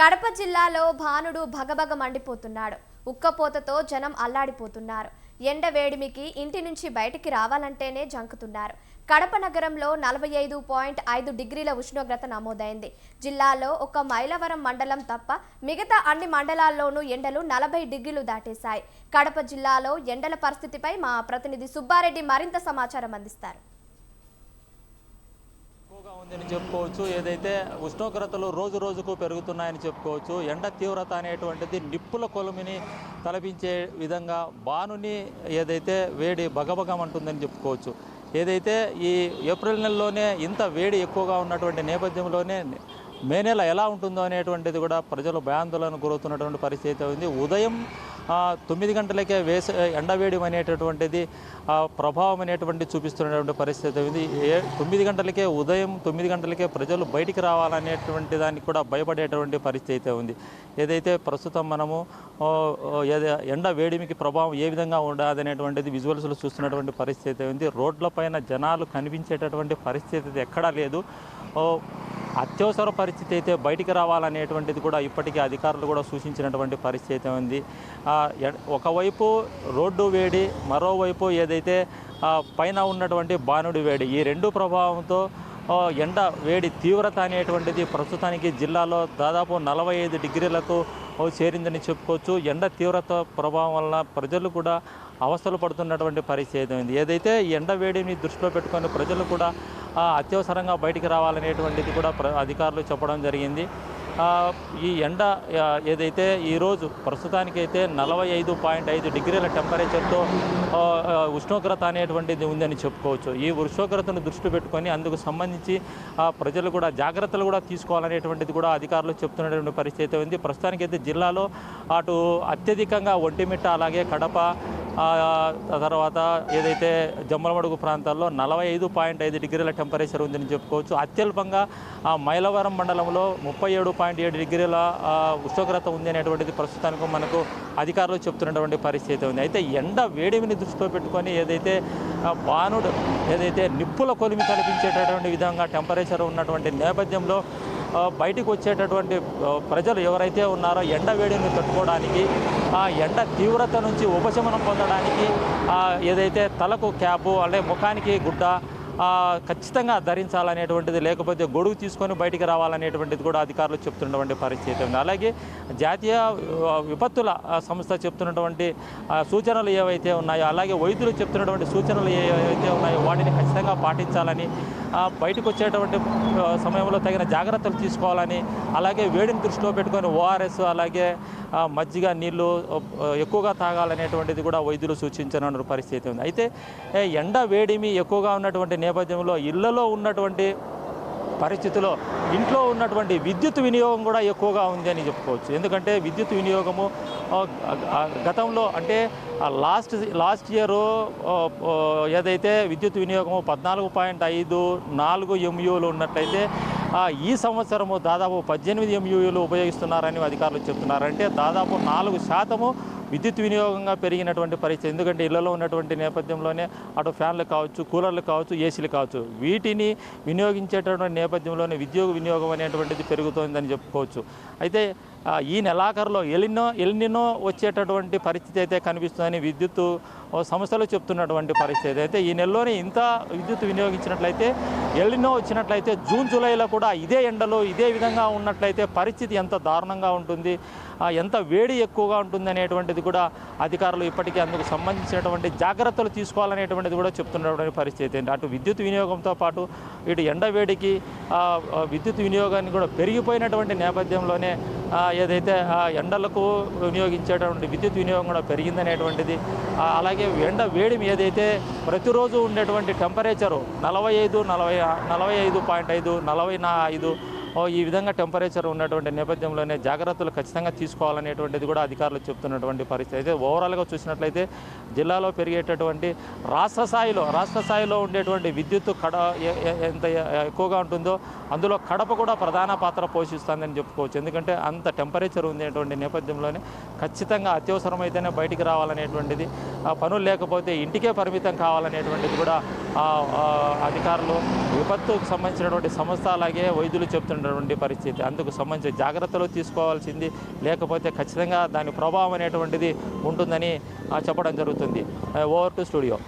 కడప జిల్లాలో భానుడు భగభగ మండిపోతున్నాడు. ఉక్కపోతతో జనం అల్లాడిపోతున్నారు. ఎండ వేడిమికి ఇంటి నుంచి బయటికి రావాలంటేనే జంకుతున్నారు. కడప నగరంలో 45.5 డిగ్రీల ఉష్ణోగ్రత నమోదైంది. జిల్లాలో ఒక మైలవరం మండలం తప్ప మిగతా అన్ని మండలాల్లోనూ ఎండలు 40 డిగ్రీలు దాటేశాయి. కడప జిల్లాలో ఎండల పరిస్థితిపై మా ప్రతినిధి సుబ్బారెడ్డి మరింత సమాచారం అందిస్తారు. ఉందని చెప్పుకోవచ్చు. ఏదైతే ఉష్ణోగ్రతలు రోజు రోజుకు పెరుగుతున్నాయని చెప్పుకోవచ్చు. ఎండ తీవ్రత అనేటువంటిది నిప్పుల కొలుమిని తలపించే విధంగా బానుని ఏదైతే వేడి బగబగమంటుందని చెప్పుకోవచ్చు. ఏదైతే ఈ ఏప్రిల్ నెలలోనే ఇంత వేడి ఎక్కువగా ఉన్నటువంటి నేపథ్యంలోనే మే నెల ఎలా ఉంటుందో అనేటువంటిది కూడా ప్రజలు భయాందోళనకు గురవుతున్నటువంటి పరిస్థితి ఉంది. ఉదయం 9 గంటలకే ఎండవేడి అనేటటువంటిది ప్రభావం అనేటువంటి చూపిస్తున్నటువంటి పరిస్థితి ఉంది. 9 గంటలకే ఉదయం 9 గంటలకే ప్రజలు బయటికి రావాలనేటువంటి దానికి కూడా భయపడేటువంటి పరిస్థితి ఉంది. ఏదైతే ప్రస్తుతం మనము ఎండ వేడిమికి ప్రభావం ఏ విధంగా ఉండదు అనేటువంటిది విజువల్స్లో చూస్తున్నటువంటి పరిస్థితి ఉంది. రోడ్లపైన జనాలు కనిపించేటటువంటి పరిస్థితి ఎక్కడా లేదు. అత్యవసర పరిస్థితి అయితే బయటికి రావాలనేటువంటిది కూడా ఇప్పటికీ అధికారులు కూడా సూచించినటువంటి పరిస్థితి ఉంది. ఒకవైపు రోడ్డు వేడి, మరోవైపు ఏదైతే పైన ఉన్నటువంటి బానుడి వేడి, ఈ రెండు ప్రభావంతో ఎండ వేడి తీవ్రత అనేటువంటిది ప్రస్తుతానికి జిల్లాలో దాదాపు 45 డిగ్రీలకు చేరిందని చెప్పుకోవచ్చు. ఎండ తీవ్రత ప్రభావం వల్ల ప్రజలు కూడా అవస్థలు పడుతున్నటువంటి పరిస్థితి ఉంది. ఏదైతే ఎండ వేడిని దృష్టిలో పెట్టుకొని ప్రజలు కూడా అత్యవసరంగా బయటికి రావాలనేటువంటిది కూడా అధికారులు చెప్పడం జరిగింది. ఈ ఎండ ఏదైతే ఈరోజు ప్రస్తుతానికైతే 45.5 డిగ్రీల టెంపరేచర్తో ఉష్ణోగ్రత అనేటువంటిది ఉందని చెప్పుకోవచ్చు. ఈ ఉష్ణోగ్రతను దృష్టి పెట్టుకొని అందుకు సంబంధించి ప్రజలు కూడా జాగ్రత్తలు కూడా తీసుకోవాలనేటువంటిది కూడా అధికారులు చెప్తున్నటువంటి పరిస్థితి ఉంది. ప్రస్తుతానికైతే జిల్లాలో అటు అత్యధికంగా ఒంటిమిట్ట, అలాగే కడప, తర్వాత ఏదైతే జమ్మలమడుగు ప్రాంతాల్లో 45.5 డిగ్రీల టెంపరేచర్ ఉందని చెప్పుకోవచ్చు. అత్యల్పంగా మైలవరం మండలంలో 37.7 డిగ్రీల ఉష్ణోగ్రత ఉంది అనేటువంటిది ప్రస్తుతానికి మనకు అధికారులు చెప్తున్నటువంటి పరిస్థితి ఉంది. అయితే ఎండ వేడిమిని దృష్టిలో పెట్టుకొని ఏదైతే బానుడు ఏదైతే నిప్పుల కొలిమి కల్పించేటటువంటి విధంగా టెంపరేచర్ ఉన్నటువంటి నేపథ్యంలో బయటికి వచ్చేటటువంటి ప్రజలు ఎవరైతే ఉన్నారో ఎండ వేడిని తట్టుకోవడానికి, ఆ ఎండ తీవ్రత నుంచి ఉపశమనం పొందడానికి ఏదైతే తలకు క్యాపు అంటే ముఖానికి గుడ్డ ఖచ్చితంగా ధరించాలనేటువంటిది, లేకపోతే గొడుగు తీసుకొని బయటికి రావాలనేటువంటిది కూడా అధికారులు చెప్తున్నటువంటి పరిస్థితి ఉంది. అలాగే జాతీయ విపత్తుల సంస్థ చెప్తున్నటువంటి సూచనలు ఏవైతే ఉన్నాయో, అలాగే వైద్యులు చెప్తున్నటువంటి సూచనలు ఏవైతే ఉన్నాయో వాటిని ఖచ్చితంగా పాటించాలని, బయటకు వచ్చేటువంటి సమయంలో తగిన జాగ్రత్తలు తీసుకోవాలని, అలాగే వేడిని దృష్టిలో పెట్టుకొని ఓఆర్ఎస్ అలాగే మజ్జిగ నీళ్లు ఎక్కువగా తాగాలనేటువంటిది కూడా వైద్యులు సూచించిన పరిస్థితి ఉంది. అయితే ఎండ వేడిమి ఎక్కువగా ఉన్నటువంటి నేపథ్యంలో ఇళ్లలో ఉన్నటువంటి పరిస్థితిలో ఇంట్లో ఉన్నటువంటి విద్యుత్ వినియోగం కూడా ఎక్కువగా ఉంది అని చెప్పుకోవచ్చు. ఎందుకంటే విద్యుత్ వినియోగము గతంలో అంటే లాస్ట్ ఇయర్ ఏదైతే విద్యుత్ వినియోగము 14.54 MUలు ఉన్నట్లయితే ఈ సంవత్సరము దాదాపు 18 MUలు ఉపయోగిస్తున్నారని అధికారులు చెప్తున్నారు. అంటే దాదాపు 4% విద్యుత్ వినియోగంగా పెరిగినటువంటి పరిస్థితి. ఎందుకంటే ఇళ్లలో ఉన్నటువంటి నేపథ్యంలోనే అటు ఫ్యాన్లు కావచ్చు, కూలర్లు కావచ్చు, ఏసీలు కావచ్చు, వీటిని వినియోగించేటటువంటి నేపథ్యంలోనే విద్యుత్ వినియోగం అనేటువంటిది పెరుగుతోందని చెప్పుకోవచ్చు. అయితే ఈ నెలాఖరులో ఎల్నినో వచ్చేటటువంటి పరిస్థితి అయితే కనిపిస్తుందని విద్యుత్ సంస్థలు చెప్తున్నటువంటి పరిస్థితి. అయితే ఈ నెలలోనే ఇంత విద్యుత్ వినియోగించినట్లయితే ఎల్నినో వచ్చినట్లయితే జూన్ జూలైలో కూడా ఇదే ఎండలు ఇదే విధంగా ఉన్నట్లయితే పరిస్థితి ఎంత దారుణంగా ఉంటుంది, ఎంత వేడి ఎక్కువగా ఉంటుంది అనేటువంటిది కూడా అధికారులు ఇప్పటికీ అందుకు సంబంధించినటువంటి జాగ్రత్తలు తీసుకోవాలనేటువంటిది కూడా చెప్తున్నటువంటి పరిస్థితి. అటు విద్యుత్ వినియోగంతో పాటు ఇటు ఎండ వేడికి విద్యుత్ వినియోగాన్ని కూడా పెరిగిపోయినటువంటి నేపథ్యంలోనే ఏదైతే ఎండలకు వినియోగించేటువంటి విద్యుత్ వినియోగం కూడా పెరిగిందనేటువంటిది, అలాగే ఎండ వేడిమి ఏదైతే ప్రతిరోజు ఉండేటువంటి టెంపరేచరు 45, 45.5, 45 ఈ విధంగా టెంపరేచర్ ఉన్నటువంటి నేపథ్యంలోనే జాగ్రత్తలు ఖచ్చితంగా తీసుకోవాలనేటువంటిది కూడా అధికారులు చెప్తున్నటువంటి పరిస్థితి. అయితే ఓవరాల్గా చూసినట్లయితే జిల్లాలో పెరిగేటటువంటి రాష్ట్ర స్థాయిలో ఉండేటువంటి విద్యుత్ ఎంత ఎక్కువగా ఉంటుందో అందులో కడప కూడా ప్రధాన పాత్ర పోషిస్తుందని చెప్పుకోవచ్చు. ఎందుకంటే అంత టెంపరేచర్ ఉండేటువంటి నేపథ్యంలోనే ఖచ్చితంగా అత్యవసరమైతేనే బయటికి రావాలనేటువంటిది పనులు లేకపోతే ఇంటికే పరిమితం కావాలనేటువంటిది కూడా అధికారులు, విపత్తుకు సంబంధించినటువంటి సంస్థ అలాగే వైద్యులు చెప్తున్నటువంటి పరిస్థితి. అందుకు సంబంధించిన జాగ్రత్తలు తీసుకోవాల్సింది, లేకపోతే ఖచ్చితంగా దాని ప్రభావం అనేటువంటిది ఉంటుందని చెప్పడం జరుగుతుంది. Over to studio.